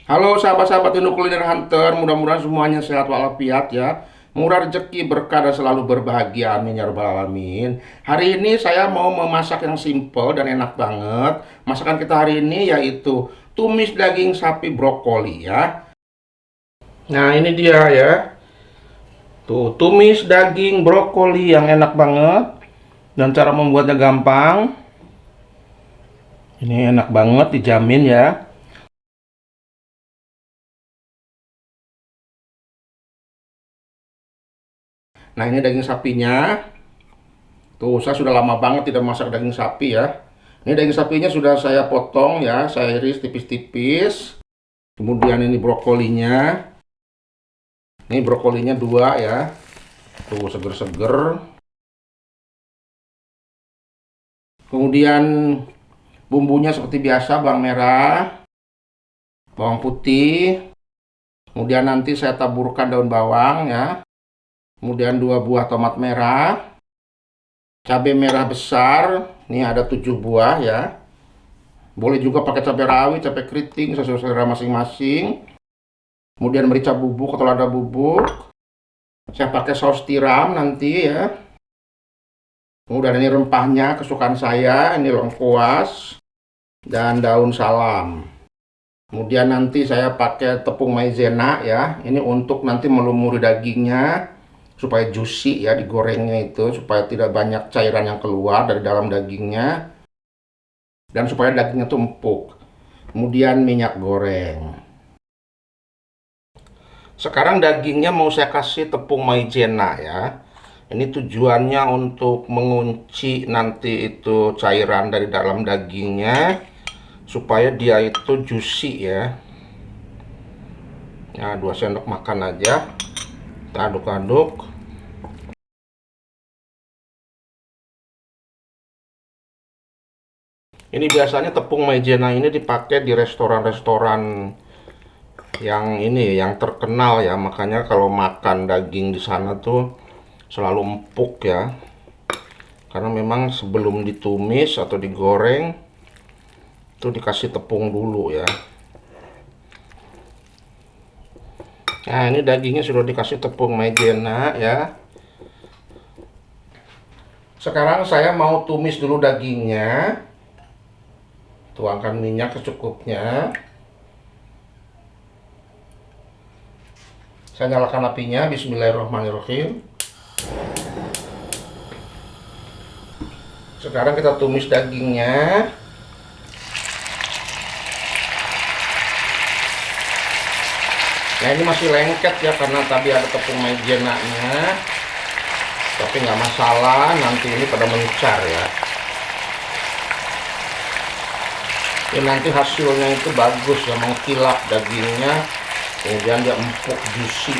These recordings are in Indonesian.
Halo sahabat-sahabat Indo Kuliner Hunter, mudah-mudahan semuanya sehat walafiat ya. Murah rezeki, berkah dan selalu berbahagia. Amin ya rabbal alamin. Hari ini saya mau memasak yang simple dan enak banget. Masakan kita hari ini yaitu tumis daging sapi brokoli ya. Nah, ini dia ya. Tuh, tumis daging brokoli yang enak banget dan cara membuatnya gampang. Ini enak banget, dijamin ya. Nah, ini daging sapinya. Tuh, saya sudah lama banget tidak masak daging sapi ya. Ini daging sapinya sudah saya potong ya, saya iris tipis-tipis. Kemudian ini brokolinya. Ini brokolinya dua ya. Tuh, seger-seger. Kemudian bumbunya seperti biasa, bawang merah, bawang putih. Kemudian nanti saya taburkan daun bawang ya. Kemudian dua buah tomat merah, cabai merah besar. Ini ada 7 buah ya. Boleh juga pakai cabai rawit, cabai keriting, sesuai selera masing-masing. Kemudian merica bubuk atau lada bubuk. Saya pakai saus tiram nanti ya. Kemudian ini rempahnya kesukaan saya, ini lengkuas dan daun salam. Kemudian nanti saya pakai tepung maizena ya. Ini untuk nanti melumuri dagingnya supaya juicy ya, digorengnya itu supaya tidak banyak cairan yang keluar dari dalam dagingnya dan supaya dagingnya tuh empuk. Kemudian minyak goreng. Sekarang dagingnya mau saya kasih tepung maizena ya. Ini tujuannya untuk mengunci nanti itu cairan dari dalam dagingnya supaya dia itu juicy ya. Nah, 2 sendok makan aja. Kita aduk-aduk. Ini biasanya tepung maizena ini dipakai di restoran-restoran yang ini yang terkenal ya, makanya kalau makan daging di sana tuh selalu empuk ya, karena memang sebelum ditumis atau digoreng itu dikasih tepung dulu ya. Nah, ini dagingnya sudah dikasih tepung maizena ya. Sekarang saya mau tumis dulu dagingnya. Tuangkan minyak secukupnya. Saya nyalakan apinya, bismillahirrahmanirrahim. Sekarang kita tumis dagingnya. Nah, ini masih lengket ya karena tadi ada tepung maizena-nya. Tapi nggak masalah, nanti ini pada mencar ya. Ini nanti hasilnya itu bagus ya, mengkilap dagingnya. Kemudian dia empuk, juicy.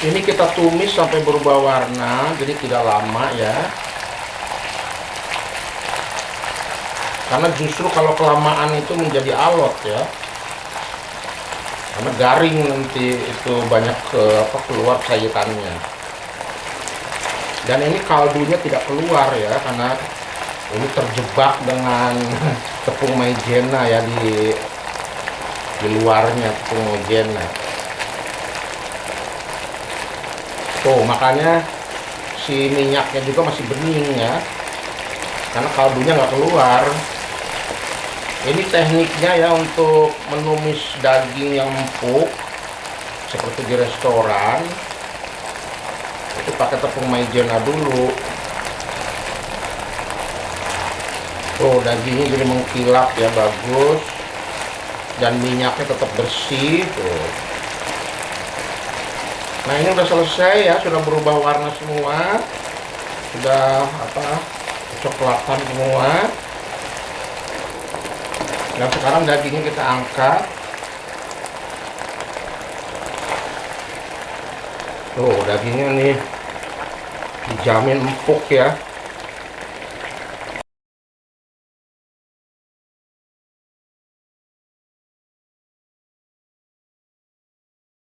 Ini kita tumis sampai berubah warna, jadi tidak lama ya. Karena justru kalau kelamaan itu menjadi alot ya. Karena garing nanti itu banyak keluar cairannya. Dan ini kaldunya tidak keluar ya, karena ini terjebak dengan tepung maizena ya di luarnya tepung maizena. Tuh, makanya si minyaknya juga masih bening ya, karena kaldunya nggak keluar. Ini tekniknya ya untuk menumis daging yang empuk seperti di restoran. Itu pakai tepung maizena dulu. Tuh, dagingnya jadi mengkilap ya, bagus. Dan minyaknya tetap bersih tuh. Nah, ini udah selesai ya, sudah berubah warna semua. Sudah kecoklatan semua. Dan sekarang dagingnya kita angkat. Tuh, dagingnya nih dijamin empuk ya.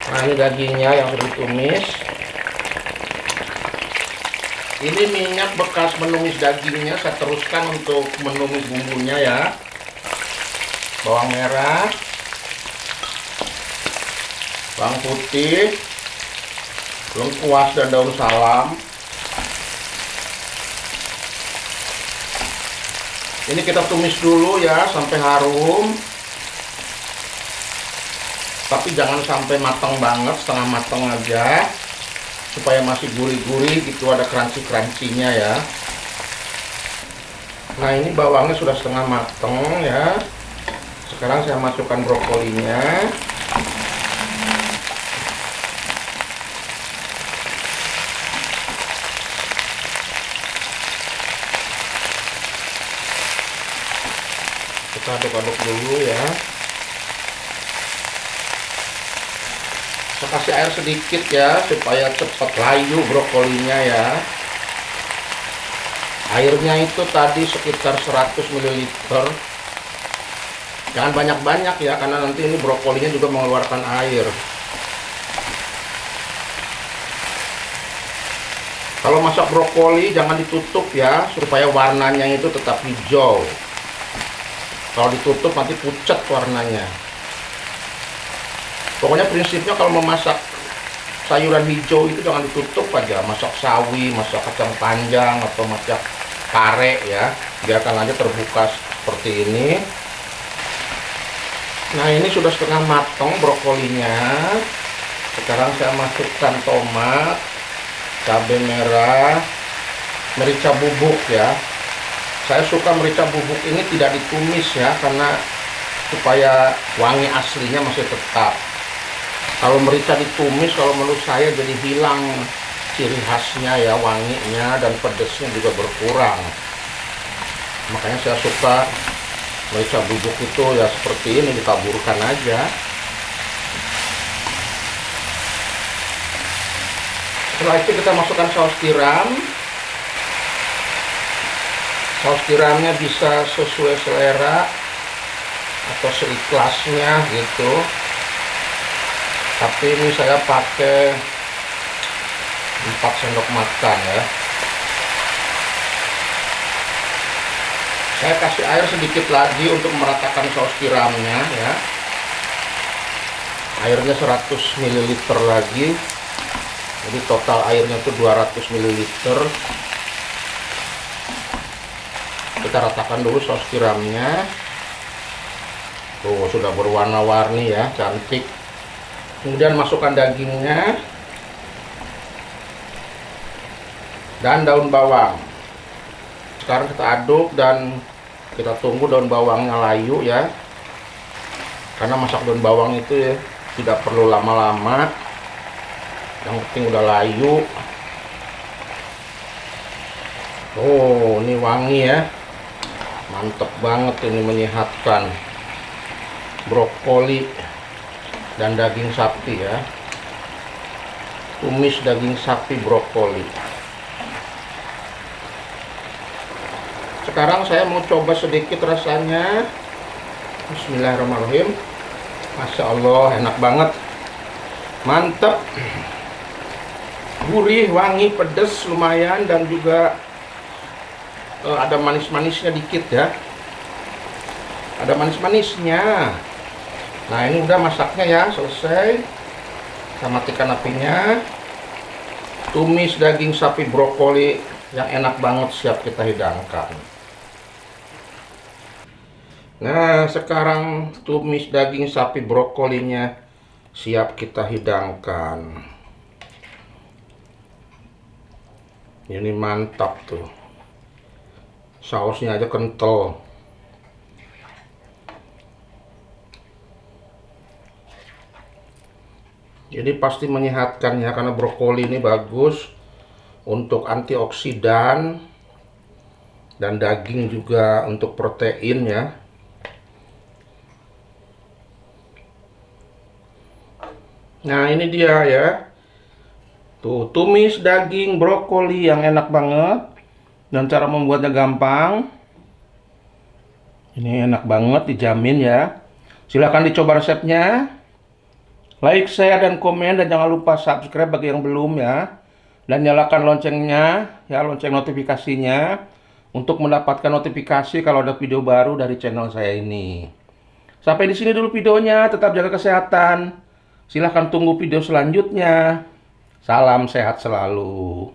Nah, ini dagingnya yang sudah ditumis. Ini minyak bekas menumis dagingnya saya teruskan untuk menumis bumbunya ya. Bawang merah, bawang putih, lengkuas dan daun salam. Ini kita tumis dulu ya sampai harum. Tapi jangan sampai matang banget, setengah matang aja. Supaya masih gurih-gurih gitu, ada crunchy-crunchy-nya ya. Nah, ini bawangnya sudah setengah matang ya. Sekarang saya masukkan brokolinya. Kita aduk-aduk dulu ya. Saya kasih air sedikit ya supaya cepat layu brokolinya ya. Airnya itu tadi sekitar 100 ml. Jangan banyak-banyak ya, karena nanti ini brokolinya juga mengeluarkan air. Kalau masak brokoli jangan ditutup ya, supaya warnanya itu tetap hijau. Kalau ditutup nanti pucat warnanya. Pokoknya prinsipnya kalau memasak sayuran hijau itu jangan ditutup aja. Masak sawi, masak kacang panjang, atau masak kare ya, biarkan aja terbuka seperti ini. Nah, ini sudah setengah matang brokolinya. Sekarang saya masukkan tomat, cabai merah, merica bubuk ya. Saya suka merica bubuk ini tidak ditumis ya, karena supaya wangi aslinya masih tetap. Kalau merica ditumis, kalau menurut saya jadi hilang ciri khasnya ya, wanginya dan pedesnya juga berkurang. Makanya saya suka merica bubuk itu ya seperti ini, ditaburkan aja. Setelah itu kita masukkan saus tiram. Saus tiramnya bisa sesuai selera atau seikhlasnya gitu. Tapi ini saya pakai 4 sendok makan ya. Saya kasih air sedikit lagi untuk meratakan saus tiramnya ya. Airnya 100 ml lagi. Jadi total airnya itu 200 ml. Kita ratakan dulu saus tiramnya. Tuh, sudah berwarna-warni ya, cantik. Kemudian masukkan dagingnya dan daun bawang. Sekarang kita aduk dan kita tunggu daun bawangnya layu ya. Karena masak daun bawang itu ya tidak perlu lama-lama. Yang penting udah layu. Oh, ini wangi ya. Mantep banget ini, menyehatkan. Brokoli dan daging sapi ya. Tumis daging sapi brokoli. Sekarang saya mau coba sedikit rasanya. Bismillahirrahmanirrahim. Masya Allah, enak banget. Mantep. Gurih, wangi, pedas lumayan, dan juga ada manis-manisnya dikit ya. Ada manis-manisnya. Nah, ini udah masaknya ya, selesai. Kita matikan apinya. Tumis daging sapi brokoli yang enak banget siap kita hidangkan. Nah, sekarang tumis daging sapi brokolinya siap kita hidangkan. Ini mantap tuh. Sausnya aja kental. Jadi pasti menyehatkan ya, karena brokoli ini bagus untuk antioksidan dan daging juga untuk protein ya. Nah, ini dia ya. Tuh, tumis daging brokoli yang enak banget. Dan cara membuatnya gampang. Ini enak banget, dijamin ya. Silahkan dicoba resepnya. Like, share, dan komen. Dan jangan lupa subscribe bagi yang belum ya. dan nyalakan loncengnya, ya lonceng notifikasinya untuk mendapatkan notifikasi kalau ada video baru dari channel saya ini. Sampai di sini dulu videonya, tetap jaga kesehatan. Silahkan tunggu video selanjutnya. Salam sehat selalu.